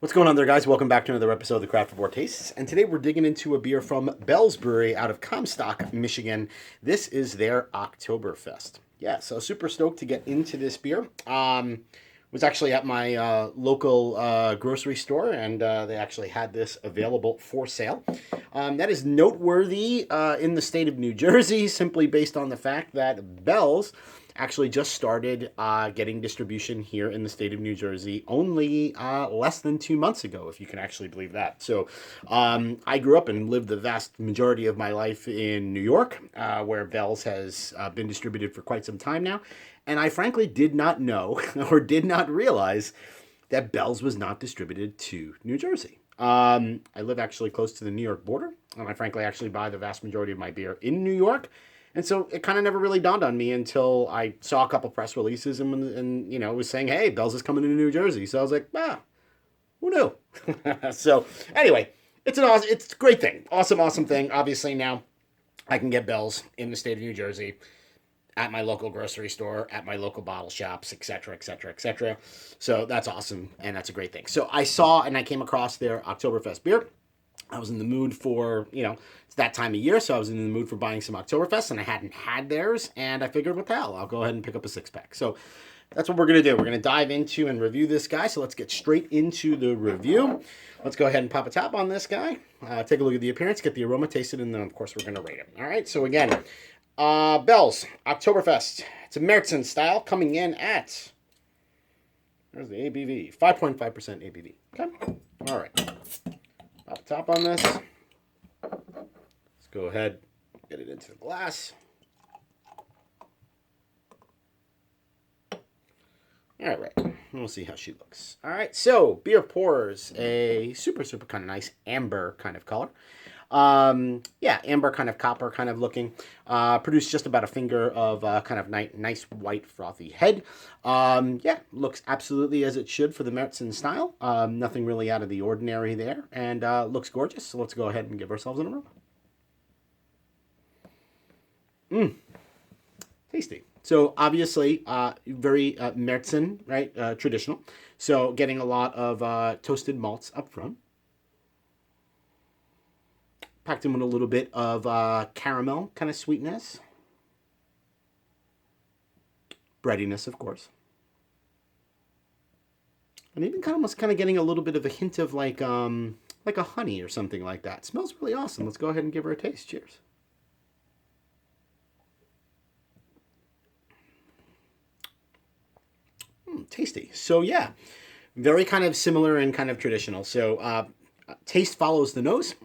What's going on there, guys? Welcome back to another episode of the Craftavore Tastes. And today we're digging into a beer from Bell's Brewery out of Comstock, Michigan. This is their Octoberfest. Yeah, so super stoked to get into this beer. Was actually at my local grocery store, and they actually had this available for sale. That is noteworthy in the state of New Jersey, simply based on the fact that Bell's actually just started getting distribution here in the state of New Jersey only less than 2 months ago, if you can actually believe that. So I grew up and lived the vast majority of my life in New York, where Bell's has been distributed for quite some time now. And I frankly did not know or did not realize that Bell's was not distributed to New Jersey. I live actually close to the New York border, and I frankly actually buy the vast majority of my beer in New York. And so it kind of never really dawned on me until I saw a couple press releases and it was saying, hey, Bell's is coming to New Jersey. So I was like, who knew? So anyway, it's a great thing. Awesome thing. Obviously now I can get Bell's in the state of New Jersey at my local grocery store, at my local bottle shops, etc., etc., etc. So that's awesome, and that's a great thing. So I saw and I came across their Oktoberfest beer. I was in the mood for, it's that time of year, so I was in the mood for buying some Oktoberfest, and I hadn't had theirs, and I figured, what the hell, I'll go ahead and pick up a six-pack. So that's what we're going to do. We're going to dive into and review this guy, so let's get straight into the review. Let's go ahead and pop a top on this guy, take a look at the appearance, get the aroma, taste it, and then, of course, we're going to rate it. All right, so again, Bell's Oktoberfest. It's a Märzen style, coming in at, there's the ABV, 5.5% ABV. Okay, all right. Pop the top on this. Let's go ahead, get it into the glass. All right, we'll see how she looks. All right, so beer pours a super kind of nice amber kind of color. Amber kind of copper kind of looking. Produced just about a finger of kind of nice white frothy head. Looks absolutely as it should for the Märzen style. Nothing really out of the ordinary there, and looks gorgeous. So let's go ahead and give ourselves an aroma. Tasty. So obviously, very Märzen, right? Traditional. So getting a lot of toasted malts up front. Packed in with a little bit of caramel kind of sweetness. Breadiness, of course. And even almost getting a little bit of a hint of like a honey or something like that. It smells really awesome. Let's go ahead and give her a taste. Cheers. Tasty. So yeah, very kind of similar and kind of traditional. So taste follows the nose,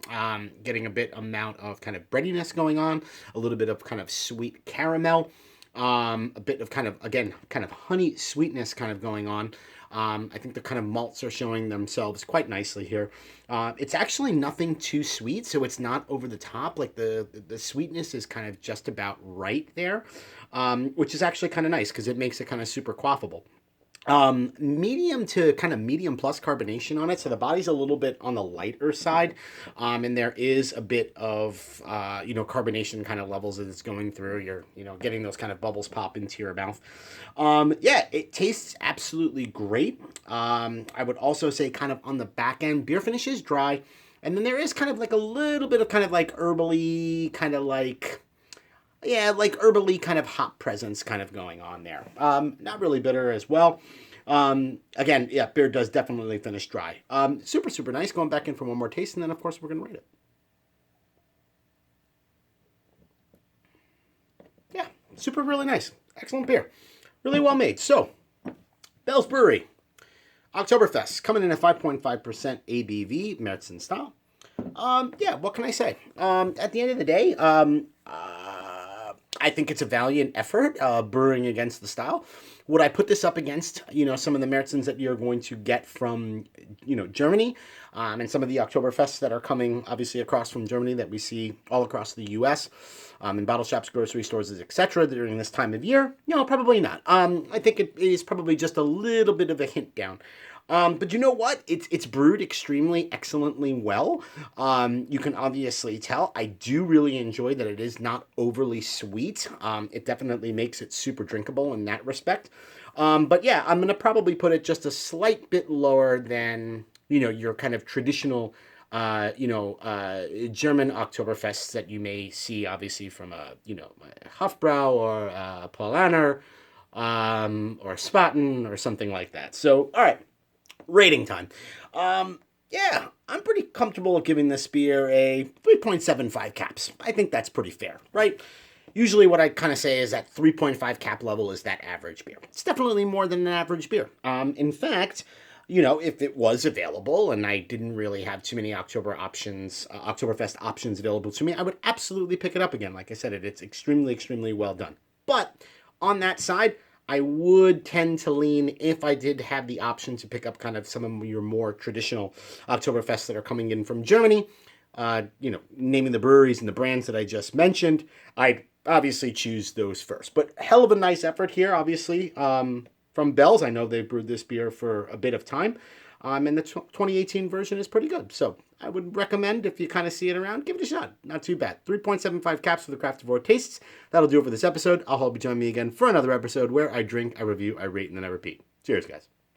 getting a bit amount of kind of breadiness going on, a little bit of kind of sweet caramel, a bit of kind of honey sweetness kind of going on. I think the kind of malts are showing themselves quite nicely here. It's actually nothing too sweet, so it's not over the top. Like the sweetness is kind of just about right there, which is actually kind of nice because it makes it kind of super quaffable. Medium to kind of medium plus carbonation on it. So the body's a little bit on the lighter side. And there is a bit of, carbonation kind of levels as it's going through. You're, getting those kind of bubbles pop into your mouth. It tastes absolutely great. I would also say kind of on the back end, beer finish is dry. And then there is kind of like a little bit of kind of like herbally, kind of like... herbally kind of hop presence kind of going on there. Not really bitter as well. Beer does definitely finish dry. Super nice. Going back in for one more taste, and then, of course, we're going to rate it. Yeah, super really nice. Excellent beer. Really well made. So, Bell's Brewery. Oktoberfest. Coming in at 5.5% ABV, Märzen style. What can I say? At the end of the day, I think it's a valiant effort brewing against the style. Would I put this up against, some of the Märzens that you're going to get from, Germany, and some of the Oktoberfests that are coming, obviously, across from Germany that we see all across the U.S., in bottle shops, grocery stores, etc. during this time of year? Probably not. I think it is probably just a little bit of a hint down. But you know what? It's brewed extremely excellently well. You can obviously tell. I do really enjoy that it is not overly sweet. It definitely makes it super drinkable in that respect. I'm going to probably put it just a slight bit lower than your kind of traditional, German Oktoberfests that you may see, obviously, from a Hofbrau or a Paulaner, or a Spaten or something like that. So, all right, rating time. Yeah, I'm pretty comfortable giving this beer a 3.75 caps. I think that's pretty fair, right? Usually what I kind of say is that 3.5 cap level is that average beer. It's definitely more than an average beer. In fact, if it was available and I didn't really have too many Oktoberfest options available to me, I would absolutely pick it up again. Like I said, it's extremely, extremely well done. But on that side, I would tend to lean, if I did have the option to pick up kind of some of your more traditional Oktoberfests that are coming in from Germany, naming the breweries and the brands that I just mentioned, I'd obviously choose those first. But hell of a nice effort here, obviously, from Bell's. I know they brewed this beer for a bit of time, and the 2018 version is pretty good. So I would recommend, if you kind of see it around, give it a shot. Not too bad. 3.75 caps for the Craftavore Tastes. That'll do it for this episode. I'll hope you join me again for another episode where I drink, I review, I rate, and then I repeat. Cheers, guys.